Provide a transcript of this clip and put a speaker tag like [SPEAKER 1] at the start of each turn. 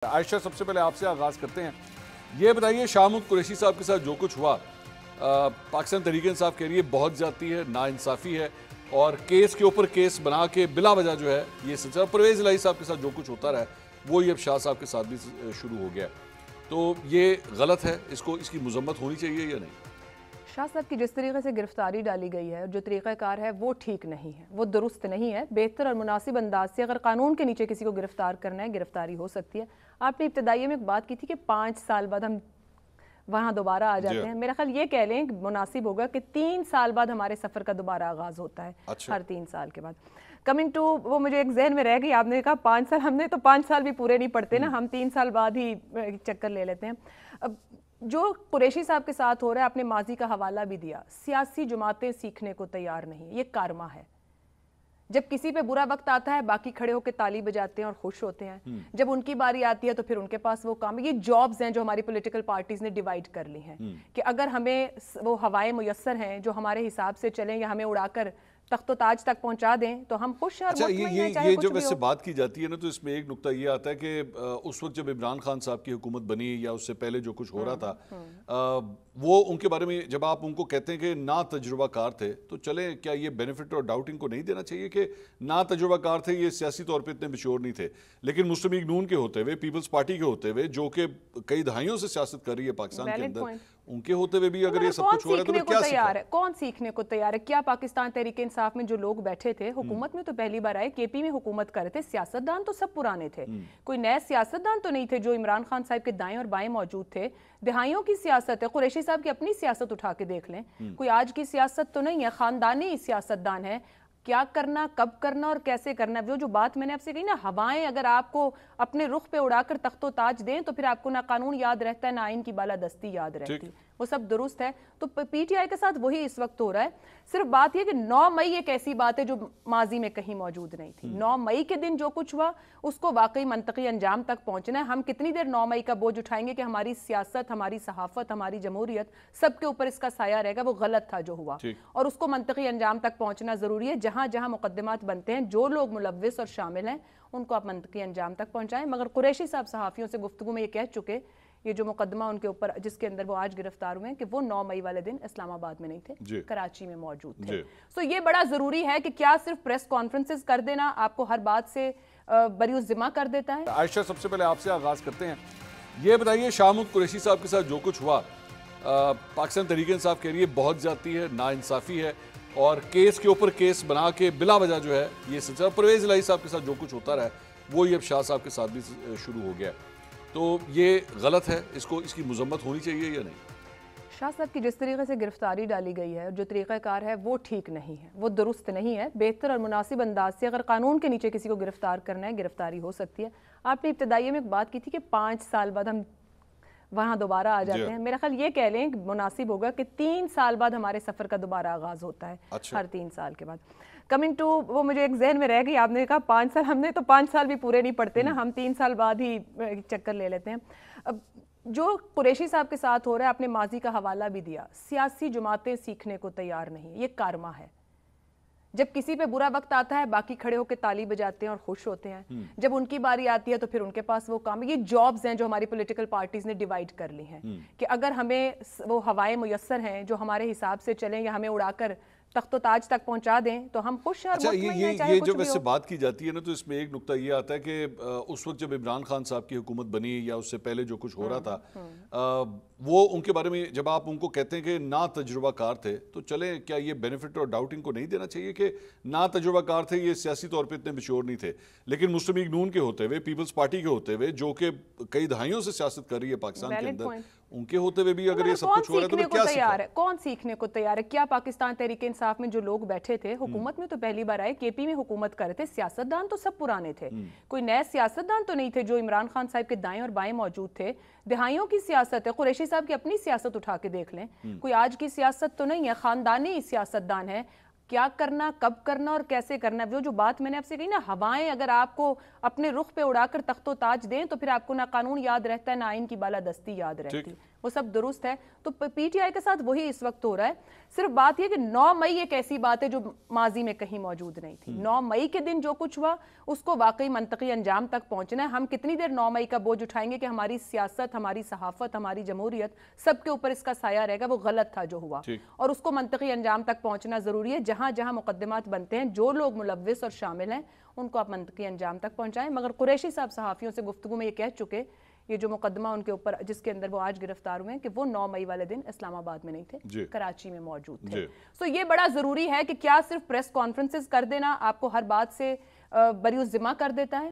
[SPEAKER 1] عائشہ सबसे पहले आपसे आगाज़ करते हैं। ये बताइए शाह महमूद कुरैशी साहब के साथ जो कुछ हुआ, पाकिस्तान तहरीक इंसाफ कह रही है बहुत ज़्यादती है, नाइंसाफ़ी है और केस के ऊपर केस बना के बिला वजह जो है ये सिलसिला परवेज़ इलाही साहब के साथ जो कुछ होता रहा है वो ही अब शाह साहब के साथ भी शुरू हो गया। तो ये गलत है, इसकी मजम्मत होनी चाहिए या नहीं?
[SPEAKER 2] शाह साहब की जिस तरीके से गिरफ्तारी डाली गई है, जो तरीक़ाकार है वो ठीक नहीं है, वो दुरुस्त नहीं है। बेहतर और मुनासिब अंदाज से अगर कानून के नीचे किसी को गिरफ्तार करना है, गिरफ्तारी हो सकती है। आपने इब्तदाई में एक बात की थी कि 5 साल बाद हम वहाँ दोबारा आ जाते हैं। मेरा ख्याल ये कह लें कि मुनासिब होगा कि 3 साल बाद हमारे सफ़र का दोबारा आगाज़ होता है। अच्छा। हर 3 साल के बाद कमिंग टू वो मुझे एक जहन में रह गई, आपने कहा 5 साल, हमने तो 5 साल भी पूरे नहीं पड़ते ना, हम 3 साल बाद ही चक्कर ले लेते हैं। अब जो कुरैशी साहब के साथ हो रहा है, आपने माजी का हवाला भी दिया, सियासी जमातें सीखने को तैयार नहीं, ये कारमा है। जब किसी पे बुरा वक्त आता है बाकी खड़े होकर ताली बजाते हैं और खुश होते हैं, जब उनकी बारी आती है तो फिर उनके पास वो काम है। ये जॉब्स हैं जो हमारी पॉलिटिकल पार्टीज ने डिवाइड कर ली हैं कि अगर हमें वो हवाएं मुयस्सर हैं जो हमारे हिसाब से चलें या हमें उड़ाकर तख्तो ताज तक पहुंचा दें तो हम खुश हैं।
[SPEAKER 1] अच्छा, ये जो वैसे बात की जाती है ना, तो इसमें एक नुक्ता ये आता है कि उस वक्त जब इमरान खान साहब की हुकूमत बनी या उससे पहले जो कुछ हो रहा था, वो उनके बारे में जब आप उनको कहते हैं कि ना तजुर्बाकार थे, तो चले क्या ये बेनिफिट और डाउटिंग को नहीं देना चाहिए कि ना तजुर्बाकार थे, ये सियासी तौर पे इतने मशहूर नहीं थे, लेकिन मुस्लिम लीग नून के होते हुए, पीपल्स पार्टी के होते हुए, जो कि कई दहाइयों से सियासत कर रही है पाकिस्तान के अंदर, उनके होते हुए भी अगर ये सब कुछ हो रहा है तो क्या तैयार है?
[SPEAKER 2] कौन सीखने को तैयार है? क्या पाकिस्तान तहरीक इंसाफ में जो लोग बैठे थे, हुकूमत में तो पहली बार आए, केपी में हुकूमत कर रहे थे, सियासतदान तो सब पुराने थे, कोई नए सियासतदान तो नहीं थे जो इमरान खान साहब के दाएं और बाएं मौजूद थे। दिहाइयों की सियासत है, कुरैशी साहब की अपनी सियासत उठा के देख लें, कोई आज की सियासत तो नहीं है, खानदानी सियासतदान है। क्या करना, कब करना और कैसे करना, वो जो बात मैंने आपसे कही ना, हवाएं अगर आपको अपने रुख पे उड़ाकर तख्तो ताज दें तो फिर आपको ना कानून याद रहता है ना आइन की बालादस्ती याद रहती, वो सब दुरुस्त है। तो पीटीआई के साथ वही इस वक्त हो रहा है। सिर्फ बात यह कि 9 मई एक ऐसी बात है जो माजी में कहीं मौजूद नहीं थी। 9 मई के दिन जो कुछ हुआ उसको वाकई मंतकी अंजाम तक पहुंचना है। हम कितनी देर 9 मई का बोझ उठाएंगे कि हमारी सियासत, हमारी सहाफत, हमारी जमहूरियत सबके ऊपर इसका साया रहेगा? वो गलत था जो हुआ और उसको मंतकी अंजाम तक पहुंचना जरूरी है। जहां जहां मुकदमात बनते हैं, जो लोग मुलव्विस और शामिल हैं उनको आप मंतकी अंजाम तक पहुंचाएं। मगर कुरैशी साहब सहाफियों से गुफ्तगू में ये कह चुके, ये जो मुकदमा उनके ऊपर जिसके अंदर वो आज गिरफ्तार हुए हैं, कि वो 9 मई वाले दिन इस्लामाबाद में नहीं थे, कराची में मौजूद थे। सो ये बड़ा जरूरी है कि क्या सिर्फ प्रेस कॉन्फ्रेंसेस कर देना आपको हर बात से बरी जिम्मा कर देता है?
[SPEAKER 1] आयशा सबसे पहले आपसे आगाज करते हैं। ये बताइए शाह महमूद कुरैशी साहब के साथ जो कुछ हुआ, पाकिस्तान तहरीक इंसाफ कह रही है बहुत ज़्यादती है, नाइंसाफ़ी है और केस के ऊपर केस बना के बिला वजह जो है ये सिलसिला परवेज़ इलाही साहब के साथ जो कुछ होता रहा है वो ही अब शाह साहब के साथ भी शुरू हो गया। तो ये गलत है, इसकी मजम्मत होनी चाहिए या नहीं?
[SPEAKER 2] शाह साहब की जिस तरीके से गिरफ्तारी डाली गई है, जो तरीक़ाकार है वो ठीक नहीं है, वो दुरुस्त नहीं है। बेहतर और मुनासिब अंदाज से अगर कानून के नीचे किसी को गिरफ्तार करना है, गिरफ्तारी हो सकती है। आपने इब्तदाई में एक बात की थी कि 5 साल बाद हम वहाँ दोबारा आ जाते हैं। मेरा ख्याल ये कह लें कि मुनासिब होगा कि 3 साल बाद हमारे सफ़र का दोबारा आगाज़ होता है। अच्छा। हर 3 साल के बाद कमिंग टू वो मुझे एक जहन में रह गई, आपने कहा 5 साल, हमने तो 5 साल भी पूरे नहीं पड़ते ना, हम 3 साल बाद ही चक्कर ले लेते हैं। अब जो कुरैशी साहब के साथ हो रहा है, आपने माजी का हवाला भी दिया, सियासी जमातें सीखने को तैयार नहीं, ये कारमा है। जब किसी पे बुरा वक्त आता है बाकी खड़े होकर ताली बजाते हैं और खुश होते हैं, जब उनकी बारी आती है तो फिर उनके पास वो काम है। ये जॉब्स हैं जो हमारी पॉलिटिकल पार्टीज ने डिवाइड कर ली हैं कि अगर हमें वो हवाएं मुयस्सर हैं जो हमारे हिसाब से चलें या हमें उड़ाकर तख्तो ताज तक पहुंचा दें तो हम खुश हैं।
[SPEAKER 1] अच्छा, ये जो वैसे बात की जाती है ना, तो इसमें एक नुक्ता ये आता है कि उस वक्त जब इमरान खान साहब की हुकूमत बनी या उससे पहले जो कुछ हो रहा था, वो उनके बारे में जब आप उनको कहते हैं कि ना तजुर्बाकार थे, तो चले क्या ये बेनिफिट और डाउटिंग को नहीं देना चाहिए कि ना तजुर्बाकार थे, ये सियासी तौर पे इतने मशहूर नहीं थे, लेकिन मुस्लिम लीग नून के होते हुए, पीपल्स पार्टी के होते हुए, जो कि कई दहाइयों से सियासत कर रही है पाकिस्तान के अंदर, उनके होते हुए भी अगर ये सब कुछ हो रहा है तो क्या तैयार है?
[SPEAKER 2] कौन सीखने को तैयार है? क्या पाकिस्तान तहरीक इंसाफ में जो लोग बैठे थे, हुकूमत में तो पहली बार आए, केपी में हुकूमत कर रहे थे, सियासतदान तो सब पुराने थे, कोई नए सियासतदान तो नहीं थे जो इमरान खान साहब के दाएं और बाएं मौजूद थे। दिहाइयों की सियासत है, कुरैशी साहब की अपनी सियासत उठा के देख लें, कोई आज की सियासत तो नहीं है, खानदानी सियासतदान है। क्या करना, कब करना और कैसे करना, वो जो बात मैंने आपसे कही ना, हवाएं अगर आपको अपने रुख पे उड़ाकर तख्तो ताज दें तो फिर आपको ना कानून याद रहता है ना आइन की बालादस्ती याद रहती, وہ سب درست ہے. تو پی ٹی آئی کے ساتھ وہی اس وقت ہو رہا ہے. صرف بات یہ کہ 9 مئی ایک ایسی بات ہے جو ماضی میں کہیں موجود نہیں تھی. 9 مئی کے دن جو کچھ ہوا اس کو واقعی منطقی انجام تک پہنچنا ہے. ہم کتنی دیر 9 مئی کا بوجھ اٹھائیں گے کہ ہماری سیاست, ہماری صحافت, ہماری جمہوریت سب کے اوپر اس کا سایہ رہے گا. وہ غلط تھا جو ہوا, اور اس کو منطقی انجام تک پہنچنا ضروری ہے. جہاں جہاں مقدمات بنتے ہیں, جو لوگ ملوث اور شامل ہیں, ان کو آپ منطقی انجام تک پہنچائیں. مگر قریشی صاحب صحافیوں سے گفتگو میں یہ کہہ چکے, یہ جو مقدمہ ان کے اوپر جس کے اندر وہ آج گرفتار ہوئے ہیں, کہ وہ 9 مئی والے دن اسلام آباد میں نہیں تھے, کراچی میں موجود تھے. سو یہ بڑا ضروری ہے کہ کیا صرف پریس کانفرنسز کر دینا آپ کو ہر بات سے بری الذمہ کر دیتا ہے؟